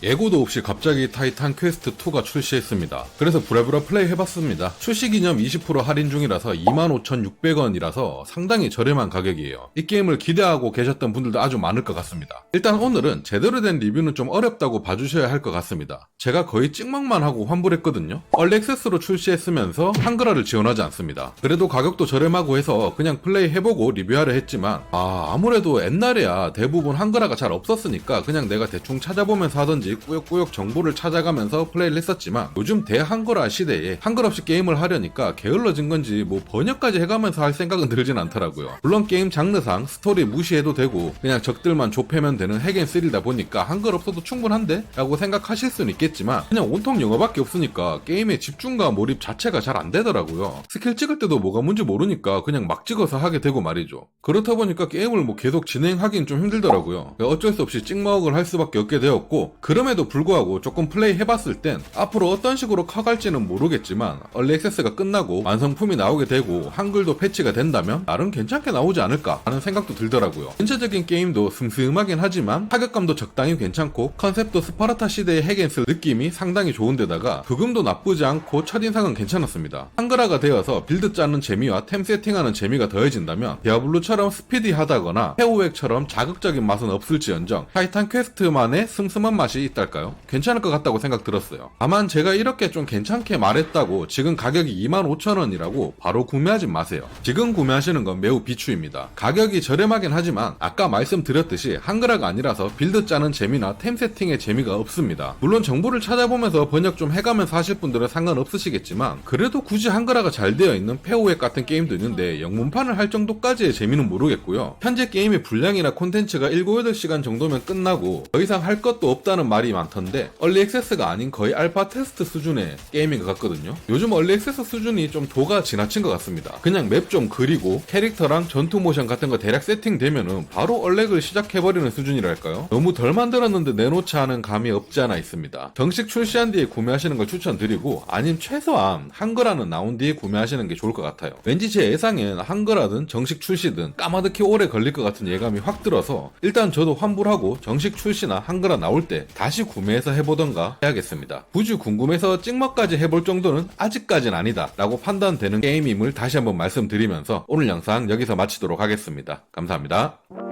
예고도 없이 갑자기 타이탄 퀘스트 2가 출시했습니다. 그래서 부랴부랴 플레이 해봤습니다. 출시 기념 20% 할인 중이라서 25,600원이라서 상당히 저렴한 가격이에요. 이 게임을 기대하고 계셨던 분들도 아주 많을 것 같습니다. 일단 오늘은 제대로 된 리뷰는 좀 어렵다고 봐주셔야 할 것 같습니다. 제가 거의 찍먹만 하고 환불했거든요. 얼리 액세스로 출시했으면서 한글화를 지원하지 않습니다. 그래도 가격도 저렴하고 해서 그냥 플레이 해보고 리뷰하려 했지만 아무래도 옛날에야 대부분 한글화가 잘 없었으니까 그냥 내가 대충 찾아보면서 하던지 꾸역꾸역 정보를 찾아가면서 플레이를 했었지만 요즘 대한글화 시대에 한글 없이 게임을 하려니까 게을러진 건지 뭐 번역까지 해가면서 할 생각은 들진 않더라고요. 물론 게임 장르상 스토리 무시해도 되고 그냥 적들만 좁혀면 되는 핵앤3다 보니까 한글 없어도 충분한데? 라고 생각하실 수는 있겠지만 그냥 온통 영어밖에 없으니까 게임의 집중과 몰입 자체가 잘 안 되더라고요. 스킬 찍을 때도 뭐가 뭔지 모르니까 그냥 막 찍어서 하게 되고 말이죠. 그렇다 보니까 게임을 뭐 계속 진행하긴 좀 힘들더라고요. 어쩔 수 없이 찍먹을 할 수밖에 없게 되었고, 그럼에도 불구하고 조금 플레이 해봤을 땐 앞으로 어떤 식으로 커갈지는 모르겠지만 얼리 액세스가 끝나고 완성품이 나오게 되고 한글도 패치가 된다면 나름 괜찮게 나오지 않을까 하는 생각도 들더라고요. 전체적인 게임도 슴슴하긴 하지만 타격감도 적당히 괜찮고 컨셉도 스파르타 시대의 핵앤슬 느낌이 상당히 좋은데다가 부금도 나쁘지 않고 첫인상은 괜찮았습니다. 한글화가 되어서 빌드 짜는 재미와 템 세팅하는 재미가 더해진다면 디아블로처럼 스피디하다거나 페오액처럼 자극적인 맛은 없을지언정 타이탄 퀘스트만의 슴슴한 맛이 있달까요? 괜찮을 것 같다고 생각 들었어요. 다만 제가 이렇게 좀 괜찮게 말했다고 지금 가격이 25,000원이라고 바로 구매하지 마세요. 지금 구매하시는 건 매우 비추입니다. 가격이 저렴하긴 하지만 아까 말씀드렸듯이 한글화가 아니라서 빌드 짜는 재미나 템 세팅의 재미가 없습니다. 물론 정보를 찾아보면서 번역 좀 해가면서 하실 분들은 상관없으시겠지만 그래도 굳이 한글화가 잘 되어 있는 페오액 같은 게임도 있는데 영문판을 할 정도까지의 재미는 모르겠고요. 현재 게임의 분량이나 콘텐츠가 7, 8시간 정도면 끝나고 더 이상 할 것도 없다는 말이 많던데 얼리 액세스가 아닌 거의 알파 테스트 수준의 게임인 것 같거든요. 요즘 얼리 액세스 수준이 좀 도가 지나친 것 같습니다. 그냥 맵 좀 그리고 캐릭터랑 전투 모션 같은 거 대략 세팅되면은 바로 얼렉을 시작해버리는 수준이랄까요? 너무 덜 만들었는데 내놓자 하는 감이 없지 않아 있습니다. 정식 출시한 뒤에 구매하시는 걸 추천드리고 아님 최소한 한글화는 나온 뒤에 구매하시는 게 좋을 것 같아요. 왠지 제 예상엔 한글화든 정식 출시든 까마득히 오래 걸릴 것 같은 예감이 확 들어서 일단 저도 환불하고 정식 출시나 한글화 나올 때 다시 구매해서 해보던가 해야겠습니다. 굳이 궁금해서 찍먹까지 해볼 정도는 아직까진 아니다 라고 판단되는 게임임을 다시 한번 말씀드리면서 오늘 영상 여기서 마치도록 하겠습니다. 감사합니다.